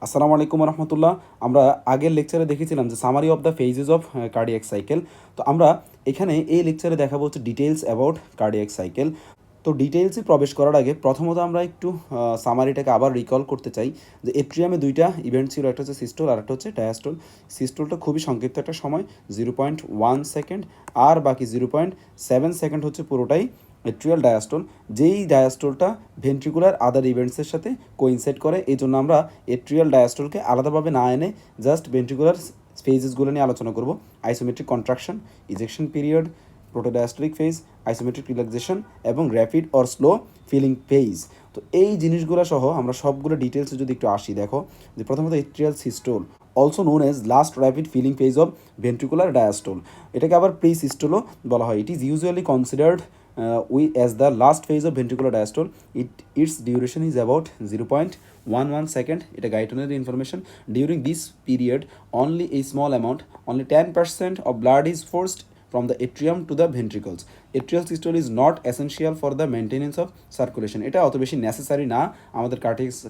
আসসালামু আলাইকুম রহমতুল্লাহ। আমরা আগের লেকচারে দেখেছিলাম যে summary of the phases of cardiac cycle. তো আমরা এখানে এই লেকচারে দেখাবো হচ্ছে ডিটেলস অ্যাবাউট কার্ডিয়াক সাইকেল। তো ডিটেলসে প্রবেশ করার আগে প্রথমত আমরা একটু সামারিটাকে আবার রিকল করতে চাই যে এট্রিয়ামে দুইটা ইভেন্ট ছিল, একটা হচ্ছে সিস্টোল আর একটা হচ্ছে ডায়াস্টোল। সিস্টোলটা খুবই সংক্ষিপ্ত একটা সময় 0.1 সেকেন্ড, আর বাকি 0.7 সেকেন্ড হচ্ছে পুরোটাই এট্রিয়াল ডায়াস্টোল। যেই ডায়াস্টোলটা ভেন্ট্রিকুলার আদার ইভেন্টসের সাথে কোইনসাইড করে, এই জন্য আমরা এট্রিয়াল ডায়াস্টোলকে আলাদাভাবে না এনে জাস্ট ভেন্ট্রিকুলার ফেজেসগুলো নিয়ে আলোচনা করব। Isometric contraction, ejection period, protodiastolic phase, isometric relaxation এবং rapid or slow filling phase. তো এই জিনিসগুলো সহ আমরা সবগুলো ডিটেলসে যদি একটু আসি, দেখো যে প্রথমত atrial systole also known as last rapid filling phase of ventricular diastole. এটাকে আবার প্রি সিস্টোলও বলা হয়। It is usually considered as the last phase of ventricular diastole. Its duration is about 0.11 second. এটা গাইডলাইনের information. During this period only a small amount, only 10% of blood is forced from the atrium to the ventricles. Atrial systole is not essential for the maintenance of circulation. এটা অত বেশি necessary না আমাদের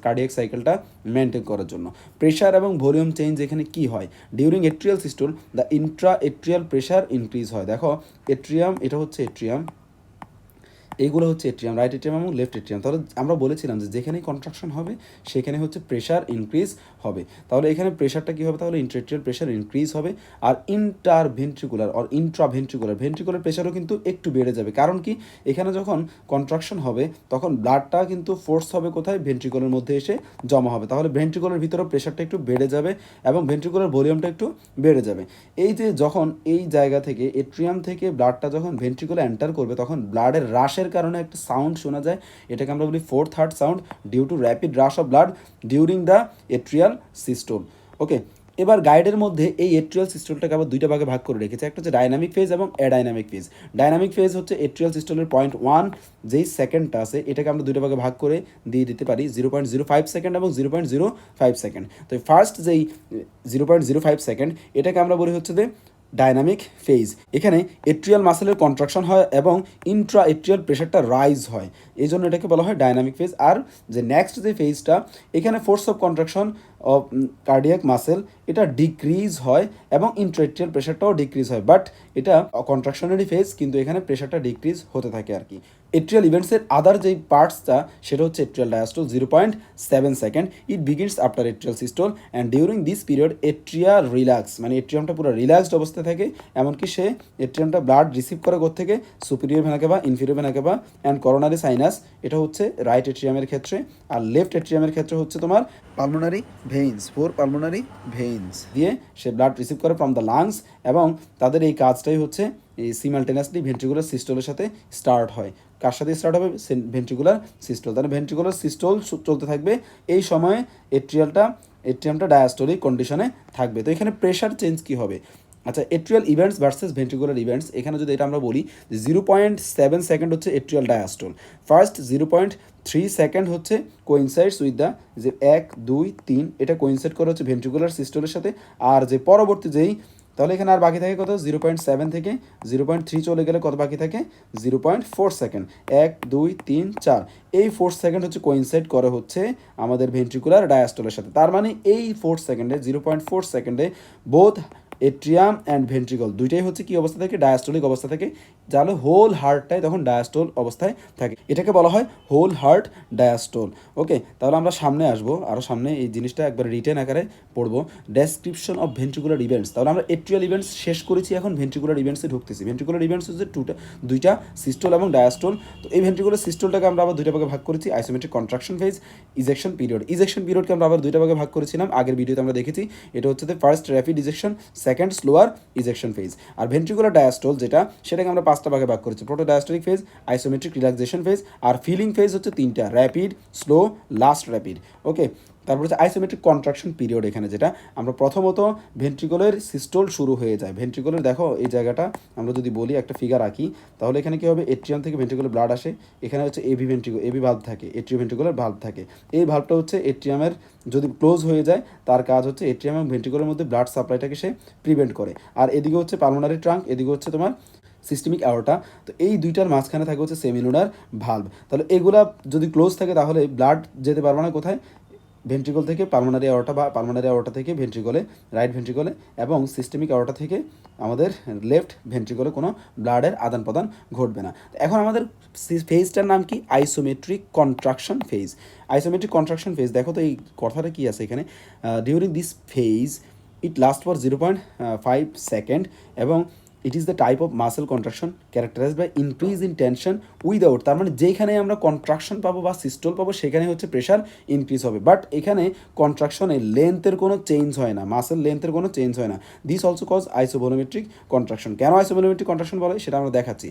cardiac সাইকেলটা maintain করার জন্য। Pressure এবং volume change এখানে কি হয়? During atrial systole the Intra atrial pressure increase হয়। দেখো এট্রিয়াম, এটা হচ্ছে এট্রিয়াম, এইগুলো হচ্ছে এট্রিয়াম, রাইট এট্রিয়াম এবং লেফট এট্রিয়াম। তাহলে আমরা বলেছিলাম যে যেখানেই কন্ট্রাকশন হবে সেখানে হচ্ছে প্রেশার ইনক্রিজ হবে। তাহলে এখানে প্রেশারটা কী হবে? তাহলে ইন্ট্রাএট্রিয়াল প্রেশার ইনক্রিজ হবে। আর ইন্টারভেন্ট্রিকুলার অর ভেন্ট্রিকুলার প্রেশারও কিন্তু একটু বেড়ে যাবে। কারণ কি, এখানে যখন কন্ট্রাকশন হবে তখন ব্লাডটা কিন্তু ফোর্স হবে কোথায়? ভেন্ট্রিকুলার মধ্যে এসে জমা হবে। তাহলে ভেন্ট্রিকুলার ভিতরে প্রেশারটা একটু বেড়ে যাবে এবং ভেন্ট্রিকুলার ভলিউমটা একটু বেড়ে যাবে। এই যে যখন এই জায়গা থেকে এট্রিয়াম থেকে ব্লাডটা যখন ভেন্ট্রিকুলার এন্টার করবে তখন ব্লাডের রাশের কারণে একটা সাউন্ড শোনা যায়। এটাকে আমরা বলি fourth heart sound due to rapid rush of blood during the atrial systole. Okay, এবার গাইডের মধ্যে এই এট্রিয়াল সিস্টোলটাকে আবার দুইটা ভাগে ভাগ করে রেখেছে। একটা হচ্ছে ডাইনামিক ফেজ এবং অ্যাডাইনামিক ফেজ। ডাইনামিক ফেজ হচ্ছে এট্রিয়াল সিস্টোলের 0.1 যেই সেকেন্ডটা আছে, এটাকে আমরা দুইটা ভাগে ভাগ করে দিয়ে দিতে পারি 0.05 সেকেন্ড এবং 0.05 সেকেন্ড। তো ফার্স্ট যেই 0.05 সেকেন্ড, এটাকে আমরা বলি হচ্ছে যে ডাইনামিক ফেজ। এখানে এট্রিয়াল মাসেলের কন্ট্রাকশন হয় এবং ইন্ট্রা এট্রিয়াল প্রেশারটা রাইজ হয়, এই জন্য এটাকে বলা হয় ডাইনামিক ফেজ। আর যে নেক্সট যে ফেজটা, এখানে force of contraction of cardiac muscle এটা ডিক্রিজ হয় এবং ইন্ট্রা এট্রিয়াল প্রেশারটাও ডিক্রিজ হয়। বাট এটা কন্ট্রাকশনেরই ফেজ, কিন্তু এখানে প্রেশারটা ডিক্রিজ হতে থাকে আর কি। এট্রিয়াল ইভেন্টসের আদার যেই পার্টসটা সেটা হচ্ছে atrial diastole 0.7 second. It begins after atrial systole and during this period atria relax, মানে এট্রিয়ামটা পুরো রিল্যাক্সড অবস্থায় থাকে। এমনকি সে এট্রিয়ামটা ব্লাড রিসিভ করে থেকে superior vena cava, inferior vena cava and coronary sinus, এটা হচ্ছে রাইট এট্রিয়ামের ক্ষেত্রে। আর লেফট এট্রিয়ামের ক্ষেত্রে হচ্ছে তোমার পালমোনারি ভেইনস, 4 পালমোনারি ভেইনস দিয়ে সে ব্লাড রিসিভ করে ফ্রম দ্য লাংস, এবং তাদের এই কাজটাই হচ্ছে এই সিমালটেনিয়াসলি ভেন্ট্রিকুলার সিস্টোলের সাথে স্টার্ট হয়। কার সাথে স্টার্ট হবে? Ventricular systole. তাহলে ভেন্ট্রিকুলার সিস্টোল চলতে থাকবে, এই সময়ে এট্রিয়ামটা ডায়াস্টোলিক কন্ডিশনে থাকবে। তো এখানে প্রেশার চেঞ্জ কী হবে? আচ্ছা, atrial events versus ventricular events, এখানে যদি এটা আমরা বলি 0.7 সেকেন্ড হচ্ছে এট্রিয়াল ডায়াস্টোল। ফার্স্ট 0.3 সেকেন্ড হচ্ছে কোইনসাইডস উইথ দ্য যে 1 2 3, এটা কোইনসাইড করে হচ্ছে ভেন্ট্রিকুলার সিস্টোলের সাথে। আর যে পরবর্তী যেই, তাহলে এখানে আর বাকি থাকে কত? 0.7 থেকে 0.3 চলে গেলে কত বাকি থাকে? 0.4 সেকেন্ড। 1 2 3 4, এই 4 সেকেন্ড হচ্ছে কোইনসাইড করে হচ্ছে আমাদের ভেন্ট্রিকুলার ডায়াস্টোলের সাথে। তার মানে এই 4 সেকেন্ডে 0.4 সেকেন্ডে বোথ এট্রিয়াম অ্যান্ড ভেন্ট্রিকল দুইটাই হচ্ছে কি অবস্থা থাকে? ডায়াস্টোলিক অবস্থা থাকে। যাহলে হোল হার্টটাই তখন ডায়াস্টোল অবস্থায় থাকে, এটাকে বলা হয় হোল হার্ট ডায়াস্টোল। ওকে, তাহলে আমরা সামনে আসবো, আরও সামনে এই জিনিসটা একবার রিটেন আকারে পড়বো। Description of ventricular events. তাহলে আমরা এট্রিয়াল ইভেন্টস শেষ করেছি, এখন ভেন্ট্রিকুলার ইভেন্টসে ঢুকতেছি। ভেন্ট্রিকুলার ইভেন্টস হচ্ছে দুইটা, সিস্টোল এবং ডায়াস্টোল। তো এই ভেন্ট্রিকুলার সিস্টোলটাকে আমরা আবার দুইটা ভাগে ভাগ করেছি, isometric contraction phase, ejection period. Ejection পিরিয়ডকে আমরা আবার দুইটা ভাগে ভাগ করেছিলাম, আগের ভিডিওতে আমরা দেখেছি। এটা হচ্ছে first rapid ejection, second slower ejection phase. আর ভেন্ট্রিকুলার ডায়াস্টোল যেটা, সেটাকে আমরা 5টা ভাগে ভাগ করেছি, protodiastolic phase, isometric relaxation phase, আর ফিলিং ফেজ হচ্ছে 3টা, rapid, slow, last rapid. Okay, তারপর হচ্ছে আইসোমেট্রিক কন্ট্রাকশন পিরিয়ড। এখানে যেটা আমরা প্রথমত ভেন্ট্রিকুলার সিস্টোল শুরু হয়ে যায়। ভেন্ট্রিকুলার দেখো এই জায়গাটা আমরা যদি বলি একটা ফিগার আঁকি, তাহলে এখানে কী হবে? এট্রিয়াম থেকে ভেন্ট্রিকুলার ব্লাড আসে, এখানে হচ্ছে এবি ভাল্ব থাকে, এট্রিও ভেন্ট্রিকুলার ভাল্ব থাকে। এই ভাল্বটা হচ্ছে এট্রিয়ামের যদি ক্লোজ হয়ে যায়, তার কাজ হচ্ছে এট্রিয়াম এবং ভেন্ট্রিকুলারের মধ্যে ব্লাড সাপ্লাইটাকে সে প্রিভেন্ট করে। আর এদিকে হচ্ছে পালমোনারি ট্রাঙ্ক, এদিকে হচ্ছে তোমার সিস্টেমিক অ্যাওর্টা। তো এই দুইটার মাঝখানে থাকে হচ্ছে সেমিনুলার ভাল্ব। তাহলে এগুলা যদি ক্লোজ থাকে তাহলে ব্লাড যেতে পারবে না কোথায়? ভেন্ট্রিকল থেকে পালমোনারি অ্যাওর্টা বা পালমোনারি অ্যাওর্টা থেকে ভেন্ট্রিকলে, রাইট ভেন্ট্রিকলে, এবং সিস্টেমিক অ্যাওর্টা থেকে আমাদের লেফট ভেন্ট্রিকলে কোনো ব্লাডের আদান প্রদান ঘটবে না। এখন আমাদের ফেজটার নাম কি? Isometric contraction phase. Isometric contraction phase, দেখো তো এই কথাটা কি আছে এখানে, during this phase it last for 0.5 second এবং it is the type of muscle contraction characterized by increase in tension without, তার মানে যেখানে আমরা কন্ট্রাকশন পাবো বা সিস্টোল পাবো সেখানে হচ্ছে প্রেশার ইনক্রিজ হবে, বাট এখানে কন্ট্রাকশনে লেন্থের কোনো চেঞ্জ হয় না, মাসেল লেন্থের কোনো চেঞ্জ হয় না। This also cause isovolumetric contraction. কেন আইসোভলিউমেট্রিক কন্ট্রাকশন বলে সেটা আমরা দেখাচ্ছি।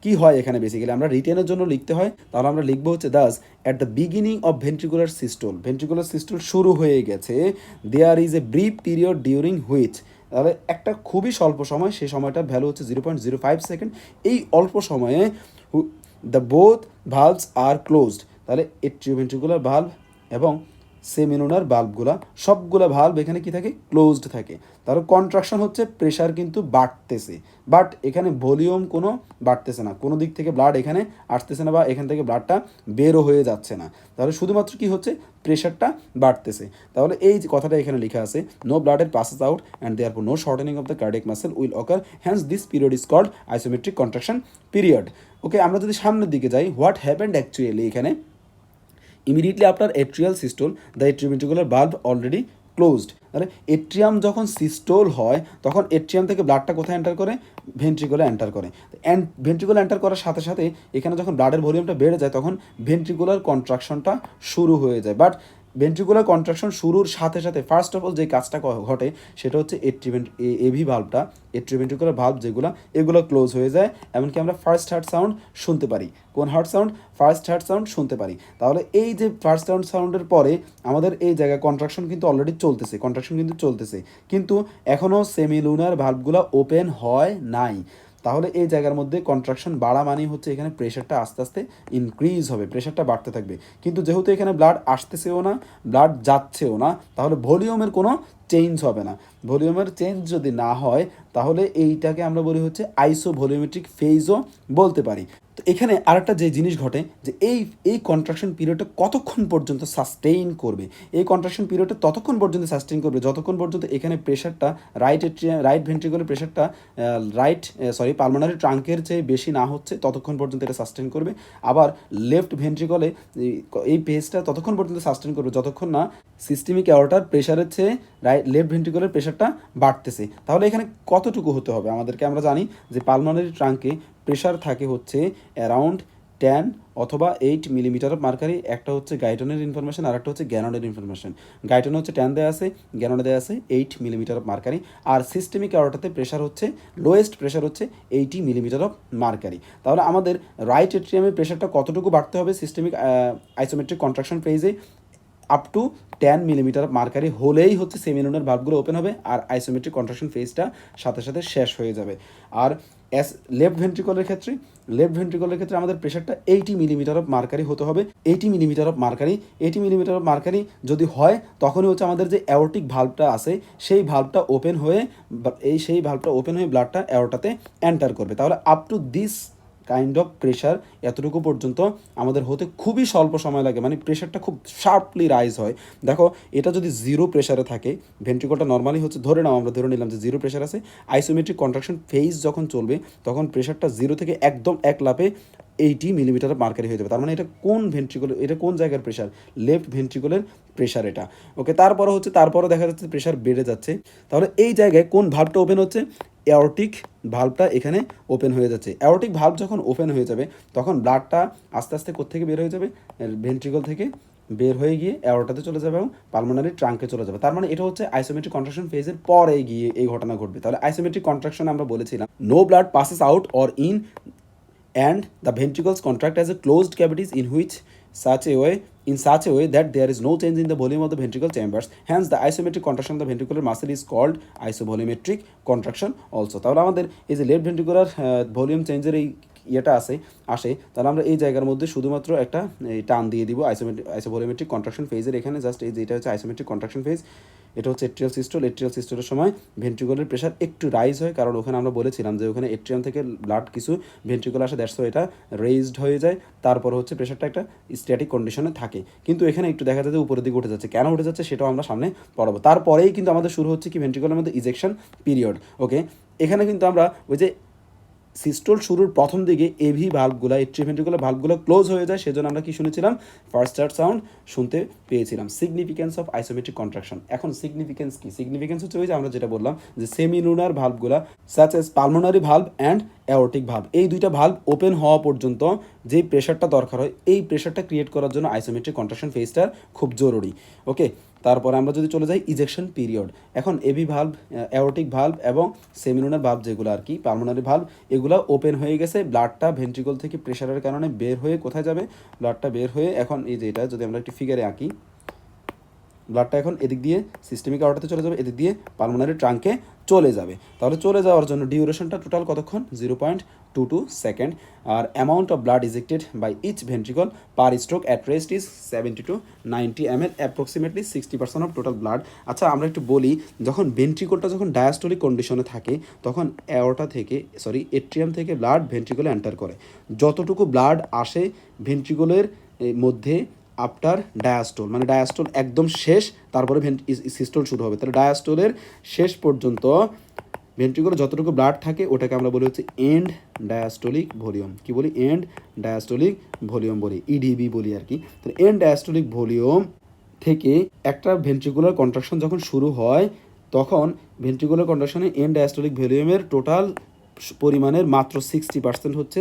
কি হয় এখানে বেসিক্যালি, আমরা রিটেনের জন্য লিখতে হয়, তাহলে আমরা লিখবো হচ্ছে thus at the beginning of ventricular systole, ventricular systole শুরু হয়ে গেছে, there is a brief period during which, তাহলে একটা খুবই স্বল্প সময়, সেই সময়টার ভ্যালু হচ্ছে 0.05 সেকেন্ড। এই অল্প সময়ে the both valves are closed, তাহলে এট্রিওভেন্ট্রিকুলার ভালভ এবং সেমিনুলার ভালভগুলা সবগুলা ভালভ এখানে কি থাকে? ক্লোজড থাকে। তাহলে কন্ট্রাকশন হচ্ছে, প্রেশার কিন্তু বাড়তেছে, বাট এখানে ভলিউম কোনো বাড়তেছে না, কোনো দিক থেকে ব্লাড এখানে আসতেছে না বা এখান থেকে ব্লাডটা বেরো হয়ে যাচ্ছে না, তাহলে শুধুমাত্র কি হচ্ছে? প্রেশারটা বাড়তেছে। তাহলে এই যে কথাটা এখানে লেখা আছে, নো ব্লাডের passes out and therefore no shortening of the cardiac muscle will occur, hence this period is called isometric contraction period. Okay, আমরা যদি সামনের দিকে যাই, হোয়াট হ্যাপেন্ড অ্যাকচুয়ালি এখানে, immediately after atrial systole the atrioventricular valve already closed, তাহলে atrium যখন systole হয় তখন এট্রিয়াম থেকে ব্লাডটা কোথায় এন্টার করে? ভেন্ট্রিকুলে এন্টার করে, অ্যান্ড ভেন্ট্রিকুলে এন্টার করার সাথে সাথে এখানে যখন ব্লাডের ভলিউমটা বেড়ে যায় তখন ভেন্ট্রিকুলার কন্ট্রাকশনটা শুরু হয়ে যায়, বাট ভেন্ট্রিকুলার কন্ট্রাকশন শুরুর সাথে সাথে ফার্স্ট অফ অল যে কাজটা ঘটে সেটা হচ্ছে এভি ভালভটা, এট্রিওভেন্ট্রিকুলার ভালভ যেগুলো এগুলো ক্লোজ হয়ে যায়, এমনকি আমরা ফার্স্ট হার্ট সাউন্ড শুনতে পারি। কোন heart sound? First heart sound শুনতে পারি। তাহলে এই যে ফার্স্ট সাউন্ডের পরে আমাদের এই জায়গায় কন্ট্রাকশন কিন্তু অলরেডি চলতেছে, কন্ট্রাকশন কিন্তু চলতেছে, কিন্তু এখনও সেমিলুনার ভালভগুলো ওপেন হয় নাই। তাহলে এই জায়গার মধ্যে কন্ট্রাকশন বাড়া মানেই হচ্ছে এখানে প্রেশারটা আস্তে আস্তে ইনক্রিজ হবে, প্রেশারটা বাড়তে থাকবে, কিন্তু যেহেতু এখানে ব্লাড আসতেছেও না, ব্লাড যাচ্ছেও না, তাহলে ভলিউমের কোনো চেঞ্জ হবে না। ভলিউমের চেঞ্জ যদি না হয় তাহলে এইটাকে আমরা বলি হচ্ছে আইসোভলিউমেট্রিক ফেজও বলতে পারি। তো এখানে আরেকটা যে জিনিস ঘটে যে এই কন্ট্রাকশন পিরিয়ডটা কতক্ষণ পর্যন্ত সাস্টেইন করবে, এই কন্ট্রাকশন পিরিয়ডটা ততক্ষণ পর্যন্ত সাস্টেইন করবে যতক্ষণ পর্যন্ত এখানে প্রেশারটা রাইট ভেন্ট্রিকুলার প্রেশারটা পালমোনারি ট্রাঙ্কের চেয়ে বেশি না হচ্ছে, ততক্ষণ পর্যন্ত এটা সাস্টেইন করবে। আবার লেফট ভেন্ট্রিকলে এই পেজটা ততক্ষণ পর্যন্ত সাস্টেইন করবে যতক্ষণ না সিস্টেমিক অ্যাওর্টার প্রেশারের চেয়ে লেফট ভেন্ট্রিকুলার প্রেশারটা বাড়তেছে। তাহলে এখানে কতটুকু হতে হবে আমাদেরকে? আমরা জানি যে পালমোনারি ট্রাঙ্কে প্রেশার থাকে হচ্ছে অ্যারাউন্ড 10 অথবা 8 মিলিমিটার অফ মার্কারি। একটা হচ্ছে গাইটনের ইনফরমেশন আর একটা হচ্ছে গ্যানোনের ইনফরমেশন। গাইটনে হচ্ছে 10 দেওয়া আছে, গ্যানোনে দেওয়া আছে 8 মিলিমিটার অফ মার্কারি, আর সিস্টেমিক অ্যাওর্টাতে প্রেশার হচ্ছে লোয়েস্ট প্রেশার হচ্ছে 80 মিলিমিটার অফ মার্কারি। তাহলে আমাদের রাইট এট্রিয়ামের প্রেশারটা কতটুকু বাড়তে হবে সিস্টেমিক আইসোমেট্রিক কন্ট্রাকশন ফেজে? আপ টু 10 মিলিমিটার মার্কারি হলেই হচ্ছে সেমিনুলার ভালভগুলো ওপেন হবে আর আইসোমেট্রিক কন্ট্রাকশন ফেজটা সাথে সাথে শেষ হয়ে যাবে। আর লেফট ভেন্ট্রিকলের ক্ষেত্রে আমাদের প্রেশারটা 80 মিলিমিটার অফ মার্কারি হতে হবে, 80 মিলিমিটার অফ মার্কারি যদি হয় তখনই হচ্ছে আমাদের যে অ্যাওর্টিক ভালভটা আছে সেই ভালভটা ওপেন হয়ে ব্লাডটা অ্যাওর্টাতে এন্টার করবে। তাহলে up to this kind of pressure এতটুকু পর্যন্ত আমাদের হতে খুবই স্বল্প সময় লাগে, মানে প্রেশারটা খুব শার্পলি রাইজ হয়। দেখো এটা যদি জিরো প্রেশারে থাকে, ভেন্ট্রিকলটা নর্মালি হচ্ছে আমরা ধরে নিলাম যে জিরো প্রেশার আছে, আইসোমেট্রিক কন্ট্রাকশন ফেজ যখন চলবে তখন প্রেশারটা জিরো থেকে একদম এক লাফে 80 মিলিমিটার মার্কারি হয়ে যাবে। তার মানে এটা কোন জায়গার প্রেশার? লেফট ভেন্ট্রিকলের প্রেশার এটা। ওকে, তারপরও দেখা যাচ্ছে প্রেশার বেড়ে যাচ্ছে। তাহলে এই জায়গায় কোন ভালভটা ওপেন হচ্ছে? অ্যাওর্টিক ভালভটা এখানে ওপেন হয়ে যাচ্ছে। অ্যাওর্টিক ভালভ যখন ওপেন হয়ে যাবে তখন ব্লাডটা আস্তে আস্তে কোত্থেকে বের হয়ে যাবে? ভেন্ট্রিকল থেকে বের হয়ে গিয়ে অ্যাওর্টাতে চলে যাবে এবং পালমোনারি ট্রাঙ্কে চলে যাবে। তার মানে এটা হচ্ছে আইসোমেট্রিক কন্ট্রাকশন ফেজের পরে গিয়ে এই ঘটনা ঘটবে। তাহলে আইসোমেট্রিক কন্ট্রাকশন আমরা বলেছিলাম no blood passes out or in and the ventricles contract as a closed cavities in such a way that there is no change in the volume of the ventricle chambers. Hence the isometric contraction of the ventricular muscle is called isovolumetric contraction also. তাহলে আমাদের এই যে left ventricular volume চেঞ্জের ইয়েটা আসে তাহলে আমরা এই জায়গার মধ্যে শুধুমাত্র একটা টান দিয়ে দিব আইসোভলিউমেট্রিক কন্ট্রাকশন ফেজের এখানে জাস্ট এই যে এটা হচ্ছে আইসোমেট্রিক কন্ট্রাকশন ফেজ, এটা হচ্ছে এট্রিয়াল সিস্টোলের সময় ভেন্ট্রিকুলার প্রেশার একটু রাইজ হয়, কারণ ওখানে আমরা বলেছিলাম যে ওখানে এট্রিয়াম থেকে ব্লাড কিছু ভেন্ট্রিকুলার আসে, দ্যাটস এটা রেইজড হয়ে যায়, তারপর হচ্ছে প্রেশারটা একটা স্ট্যাটিক কন্ডিশনে থাকে। কিন্তু এখানে একটু দেখা যাচ্ছে উপরের দিকে উঠে যাচ্ছে, কেন উঠে যাচ্ছে সেটাও আমরা সামনে পড়াবো। তারপরেই কিন্তু আমাদের শুরু হচ্ছে কি ভেন্ট্রিকুলার মধ্যে ইজেকশন পিরিয়ড। ওকে, এখানে কিন্তু আমরা ওই যে সিস্টোল শুরুর প্রথম দিকে এভি ভাল্বগুলো এট্রিভেন্ট্রিকুলার ভাল্বগুলো ক্লোজ হয়ে যায়, সেজন্য আমরা কি শুনেছিলাম, ফার্স্ট স্টার্ট সাউন্ড শুনতে পেয়েছিলাম। সিগনিফিকেন্স অফ আইসোমেট্রিক কন্ট্রাকশন, এখন সিগনিফিকেন্স কি? সিগনিফিকেন্স হচ্ছে ওই যে আমরা যেটা বললাম যে সেমিলুনার ভাল্বগুলা such as pulmonary valve and aortic valve, এই দুইটা ভাল্ব ওপেন হওয়া পর্যন্ত যেই প্রেশারটা দরকার হয় এই প্রেশারটা ক্রিয়েট করার জন্য আইসোমেট্রিক কন্ট্রাকশন ফেজটার খুব জরুরি। ওকে, তারপরে আমরা যদি চলে যাই ইজেকশন পিরিয়ড, এখন এভি ভাল্ব, অ্যাওর্টিক ভাল্ব এবং সেমিলুনার ভাল্ব যেগুলো আর কি পালমোনারি ভাল্ব, এগুলো ওপেন হয়ে গেছে, ব্লাডটা ভেন্ট্রিকল থেকে প্রেশারের কারণে বের হয়ে কোথায় যাবে, ব্লাডটা বের হয়ে এখন এই যে এটা যদি আমরা একটি ফিগারে আঁকি, ব্লাডটা এখন এদিক দিয়ে সিস্টেমিক আউটাতে চলে যাবে, এদিক দিয়ে পালমোনারি ট্রাঙ্কে চলে যাবে। তাহলে চলে যাওয়ার জন্য ডিউরেশনটা টোটাল কতক্ষণ, 0.22 সেকেন্ড। আর amount of blood ejected by each ventricle per stroke at rest is 70 to 90 ml, approximately 60% of total blood. আচ্ছা আমরা একটু বলি, যখন ভেন্ট্রিকলটা যখন ডায়াস্টোলিক কন্ডিশনে থাকে তখন এট্রিয়াম থেকে ব্লাড ভেন্ট্রিকলে এন্টার করে, যতটুকু ব্লাড আসে ভেন্ট্রিকলের মধ্যে আফটার ডায়াস্টোল, মানে ডায়াস্টোল একদম শেষ, তারপরে সিস্টোল শুরু হবে, তাহলে ডায়াস্টোলের শেষ পর্যন্ত ভেন্ট্রিকলে যতটুকু ব্লাড থাকে ওটাকে আমরা বলি হচ্ছে এন্ড ডায়াস্টোলিক ভলিউম। কি বলি? এন্ড ডায়াস্টোলিক ভলিউম বলি, ইডিবি বলি আর কি। তাহলে এন্ড ডায়াস্টোলিক ভলিউম থেকে একটা ভেন্ট্রিকুলার কন্ট্রাকশন যখন শুরু হয় তখন ভেন্ট্রিকুলার কন্ট্রাকশনে এন্ড ডায়াস্টোলিক ভলিউমের টোটাল পরিমাণের মাত্র 60% হচ্ছে